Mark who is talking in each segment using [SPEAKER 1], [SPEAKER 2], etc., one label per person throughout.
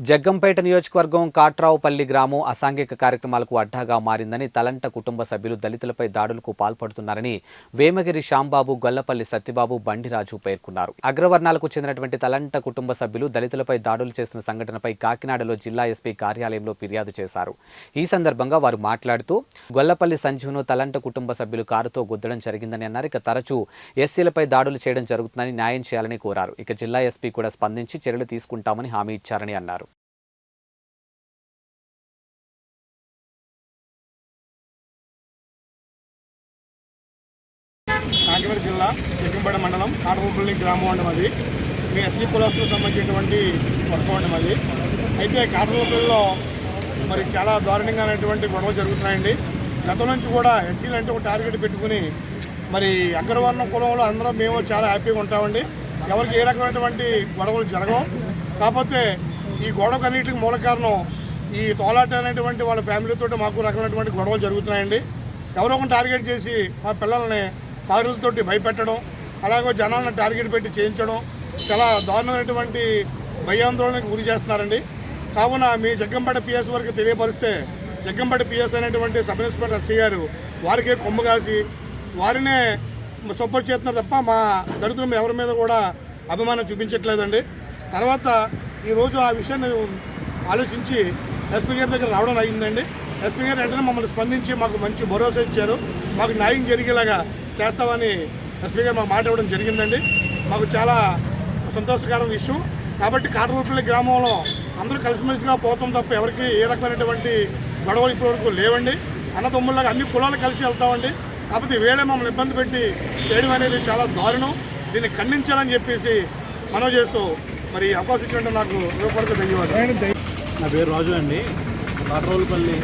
[SPEAKER 1] జగ్గంపేట నియోజకవర్గం కాట్రావుపల్లి గ్రామం అసాంఘిక కార్యక్రమాలకు అడ్డాగా మారిందని తలంట కుటుంబ సభ్యులు దళితులపై దాడులకు పాల్పడుతున్నారని వేమగిరి శ్యాంబాబు, గొల్లపల్లి సత్యబాబు, బండిరాజు పేర్కొన్నారు. అగ్రవర్ణాలకు చెందినటువంటి తలంట కుటుంబ సభ్యులు దళితులపై దాడులు చేసిన సంఘటనపై కాకినాడలో జిల్లా ఎస్పీ కార్యాలయంలో ఫిర్యాదు చేశారు. ఈ సందర్భంగా వారు మాట్లాడుతూ గొల్లపల్లి సంజీవను తలంట కుటుంబ సభ్యులు కారుతో గుద్దడం జరిగిందని అన్నారు. ఇక తరచూ ఎస్సీలపై దాడులు చేయడం జరుగుతుందని న్యాయం చేయాలని కోరారు. ఇక జిల్లా ఎస్పీ కూడా స్పందించి చర్యలు తీసుకుంటామని హామీ ఇచ్చారని అన్నారు.
[SPEAKER 2] కాకినాడ జిల్లా జగ్గంపేట మండలం కాట్రావుపల్లి గ్రామం అండి అది. మీ ఎస్సీ కులాలకు సంబంధించినటువంటి వర్గం అండి అది. అయితే కాట్రావుపల్లిలో మరి చాలా దారుణంగానటువంటి గొడవలు జరుగుతున్నాయండి. గతం నుంచి కూడా ఎస్సీలు అంటే ఒక టార్గెట్ పెట్టుకుని మరి అగ్రవర్ణ కులంలో అందరం మేము చాలా హ్యాపీగా ఉంటామండి. ఎవరికి ఏ రకమైనటువంటి గొడవలు జరగవు. కాకపోతే ఈ గొడవకన్నిటికి మూల కారణం ఈ తోలాట అనేటువంటి వాళ్ళ ఫ్యామిలీతో మాకు రకమైనటువంటి గొడవలు జరుగుతున్నాయండి. ఎవరో ఒకటి టార్గెట్ చేసి మా పిల్లల్ని కారులతోటి భయపెట్టడం, అలాగే జనాలను టార్గెట్ పెట్టి చేయించడం చాలా దారుణమైనటువంటి భయాందోళనకు గురి చేస్తున్నారండి. కావున మీ జగ్గంపేట పిఎస్ వరకు తెలియపరిస్తే జగ్గంపేట పిఎస్ అనేటువంటి సబ్ ఇన్స్పెక్టర్ ఎస్సీ గారు వారికే కొమ్ము కాసి వారినే సపోర్ట్ చేస్తున్నారు తప్ప మా దళితులు ఎవరి మీద కూడా అభిమానం చూపించట్లేదండి. తర్వాత ఈరోజు ఆ విషయాన్ని ఆలోచించి ఎస్పీ గారి దగ్గర రావడం అయ్యిందండి. ఎస్పీ గారు వెంటనే మమ్మల్ని స్పందించి మాకు మంచి భరోసా ఇచ్చారు. మాకు న్యాయం జరిగేలాగా చేస్తామని ఎస్పీ గారు మాకు మాట ఇవ్వడం జరిగిందండి. మాకు చాలా సంతోషకరం విషయం. కాబట్టి కాట్రావుపల్లి గ్రామంలో అందరూ కలిసిమెలిసిగా పోతాం తప్ప ఎవరికి ఏ రకమైనటువంటి గొడవలు ఇప్పటివరకు లేవండి. అన్నదమ్ముల్లాగా అన్ని కులాలు కలిసి వెళ్తామండి. కాకపోతే వేళ మమ్మల్ని ఇబ్బంది పెట్టి చేయడం అనేది చాలా దారుణం. దీన్ని ఖండించాలని చెప్పేసి మనవి చేస్తూ మరి అవకాశం ఇచ్చినట్టు నాకు హృదయపూర్వక ధన్యవాదాలు.
[SPEAKER 3] నా పేరు రాజు అండి. కాట్రావుపల్లి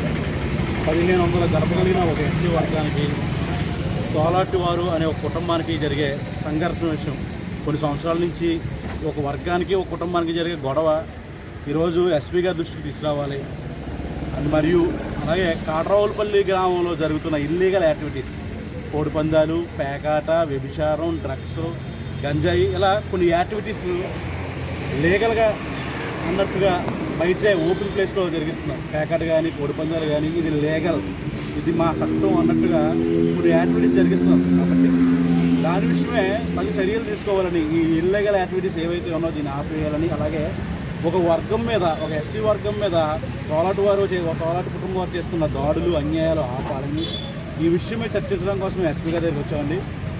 [SPEAKER 3] 1500 గడపగలిగిన ఒక ఎస్సీ వర్గానికి తోలాటి వారు అనే ఒక కుటుంబానికి జరిగే సంఘర్షణ విషయం కొన్ని సంవత్సరాల నుంచి ఒక వర్గానికి ఒక కుటుంబానికి జరిగే గొడవ ఈరోజు ఎస్పీ గారి దృష్టికి తీసుకురావాలి. మరియు అలాగే కాట్రావుపల్లి గ్రామంలో జరుగుతున్న ఇల్లీగల్ యాక్టివిటీస్, కోడిపందాలు, పేకాట, వ్యభిచారం, డ్రగ్స్, గంజాయి, ఇలా కొన్ని యాక్టివిటీస్ లీగల్గా అన్నట్టుగా బయటే ఓపెన్ ప్లేస్లో జరిగిస్తున్నారు. పేకాట కానీ కోడిపందాలు కానీ ఇది లీగల్, ఇది మా చట్టం అన్నట్టుగా కొన్ని యాక్టివిటీస్ జరిగిస్తున్నారు. కాబట్టి దాని విషయమే తగిన చర్యలు తీసుకోవాలని, ఈ ఇల్లీగల్ యాక్టివిటీస్ ఏవైతే ఉన్నాయో దీన్ని ఆపేయాలని, అలాగే ఒక వర్గం మీద, ఒక ఎస్సీ వర్గం మీద తోలాటు కుటుంబం వారు చేస్తున్న దాడులు, అన్యాయాలు ఆపాలని ఈ విషయమే చర్చించడం కోసం ఎస్పీ గారి దగ్గరికి వచ్చామండి.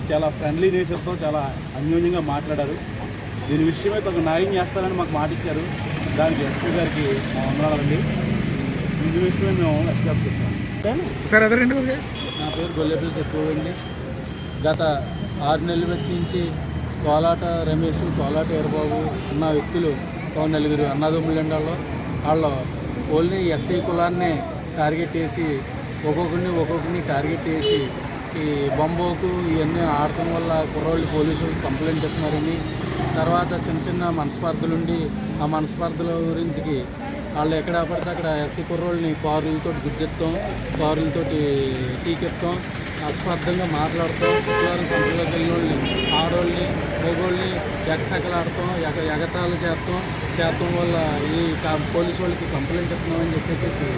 [SPEAKER 3] చాలా ఫ్రెండ్లీ నేచర్తో చాలా అన్యోన్యంగా మాట్లాడారు. దీని విషయమే తగు న్యాయం చేస్తారని మాకు మాట ఇచ్చారు. దానికి ఎస్పీ గారికి వందనాలండి. ఈ విషయమే మేము ఎస్పీ గారికి చెప్తాము.
[SPEAKER 4] నా పేరు గొల్లపల్లి సత్యబాబు అండి. గత 6 నెలల నుంచి తోలాట రమేష్, తోలాట ఎర్రబాబు అన్న వ్యక్తులు నలుగురు అన్నదమ్ములండాల్లో వాళ్ళు ఓన్లీ ఎస్సీ కులాన్ని టార్గెట్ చేసి ఒక్కొక్కరిని టార్గెట్ చేసి ఈ బొంబోకు ఇవన్నీ ఆడటం వల్ల కుర్రోళ్ళు పోలీసులు కంప్లైంట్ ఇస్తున్నారని, తర్వాత చిన్న చిన్న మనస్పర్ధలుండి ఆ మనస్పర్ధల గురించి వాళ్ళు ఎక్కడ పడితే అక్కడ ఎస్సీ కుర్రోళ్ళని కారులతో గుద్దెత్తాం, కారులతో టీకెత్తాం, అస్పర్థంగా మాట్లాడతాం, శుక్రవారం సంతలోకి వెళ్ళిన వాళ్ళని, ఆడవాళ్ళని, మగోళ్ళని చెక్కసెక్కలాడతాం, ఎగతాళి చేస్తాం వల్ల ఈ పోలీసు వాళ్ళకి కంప్లైంట్ ఇస్తున్నామని చెప్పేసి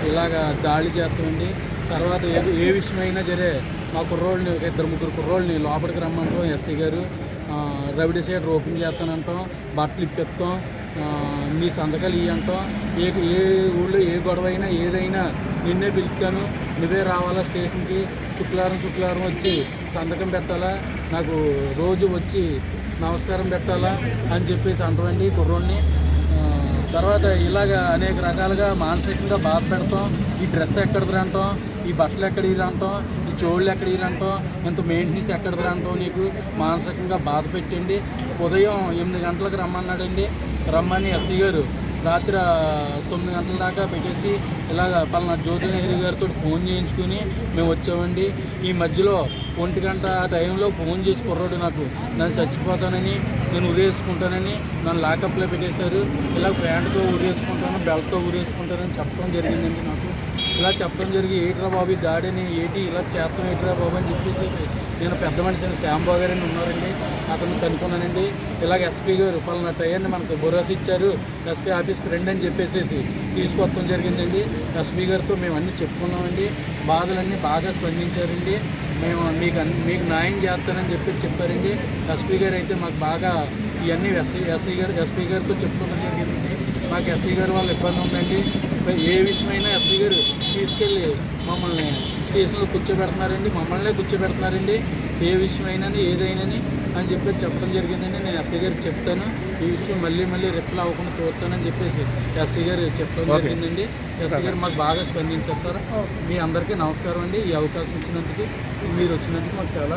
[SPEAKER 4] ఇలాగా దాడి చేస్తామండి. తర్వాత ఏ విషయమైనా సరే మా కుర్రోళ్ళని, ఒక 2-3 కుర్రోళ్ళని లోపలికి రమ్మంటాం. ఎస్సీ గారు రవిడి షీటర్ ఓపెన్ చేస్తానంటాం, బట్టలు ఇప్పిస్తాం, నీ సంతకాలు ఇవ్వంటాం. ఏ ఊళ్ళో ఏ గొడవ అయినా ఏదైనా నిన్నే పిలుస్తాను, నువ్వే రావాలా స్టేషన్కి, శుక్రవారం వచ్చి సంతకం పెట్టాలా, నాకు రోజు వచ్చి నమస్కారం పెట్టాలా అని చెప్పేసి అంటామండి కుర్రోడిని. తర్వాత ఇలాగ అనేక రకాలుగా మానసికంగా బాధ పెడతాం. ఈ డ్రెస్ ఎక్కడిది అంటాం, ఈ బట్టలు ఎక్కడిది అంటాం, ఈ చోళ్ళు ఎక్కడిది అంటాం, ఇంత మెయింటెనెన్స్ ఎక్కడిది అంటాం, నీకు మానసికంగా బాధ పెట్టండి. ఉదయం 8 గంటలకు రమ్మన్నాడండి. రమ్మని ఎస్సీ గారు రాత్రి 9 గంటల దాకా పెట్టేసి ఇలాగ పలానా జ్యోతి నెహ్రూ గారితో ఫోన్ చేయించుకుని మేము వచ్చామండి. ఈ మధ్యలో 1 గంట టైంలో ఫోన్ చేసి కుర్రాడు నన్ను చచ్చిపోతానని, నేను ఉరేసుకుంటానని నన్ను లాకప్లో పెట్టేశారు. ఇలా ప్యాంటుతో ఉరేసుకుంటాను, బెల్ట్తో ఉరేసుకుంటానని చెప్పడం జరిగిందండి. నాకు ఇలా చెప్పడం జరిగి ఏట్రా బాబు దాడిని ఇలా చేస్తాం ఏట్రా బాబు అని చెప్పేసి నేను పెద్ద మనిషి శ్యాంబాబు గారు ఉన్నారండి, అతను కనుక్కున్నానండి. ఇలాగ ఎస్పీ గారు పలానా టైర్ని మనకు భరోసా ఇచ్చారు, ఎస్పీ ఆఫీస్కి రండి అని చెప్పేసి తీసుకొస్తాం జరిగిందండి. ఎస్పీ గారితో మేము అన్నీ చెప్పుకున్నామండి, బాధలన్నీ బాగా స్పందించారండి. మేము మీకు న్యాయం చేస్తానని చెప్పారండి. ఎస్పీ గారు అయితే మాకు బాగా ఇవన్నీ ఎస్పీ గారితో చెప్పుకోవడం జరిగిందండి. మాకు ఎస్పీ గారు వాళ్ళ ఇబ్బంది ఉందండి, ఏ విషయమైనా ఎస్పీ గారు తీసుకెళ్ళి మమ్మల్ని స్టేషన్లో కూర్చోబెడుతున్నారండి, మమ్మల్నే కూర్చోబెడుతున్నారండి. ఏ విషయమైనా ఏదైనా అని చెప్పేసి చెప్పడం జరిగిందండి. నేను ఎస్ఐ గారికి చెప్తాను, ఈ విషయం మళ్ళీ రిప్లై అవ్వకుండా చూస్తానని చెప్పేసి ఎస్ఐ గారు చెప్పడం జరిగిందండి. ఎస్ఐ గారు మాకు బాగా స్పందించారు సార్. మీ అందరికీ నమస్కారం అండి. ఈ అవకాశం ఇచ్చినందుకు, మీరు వచ్చినందుకు మాకు చాలా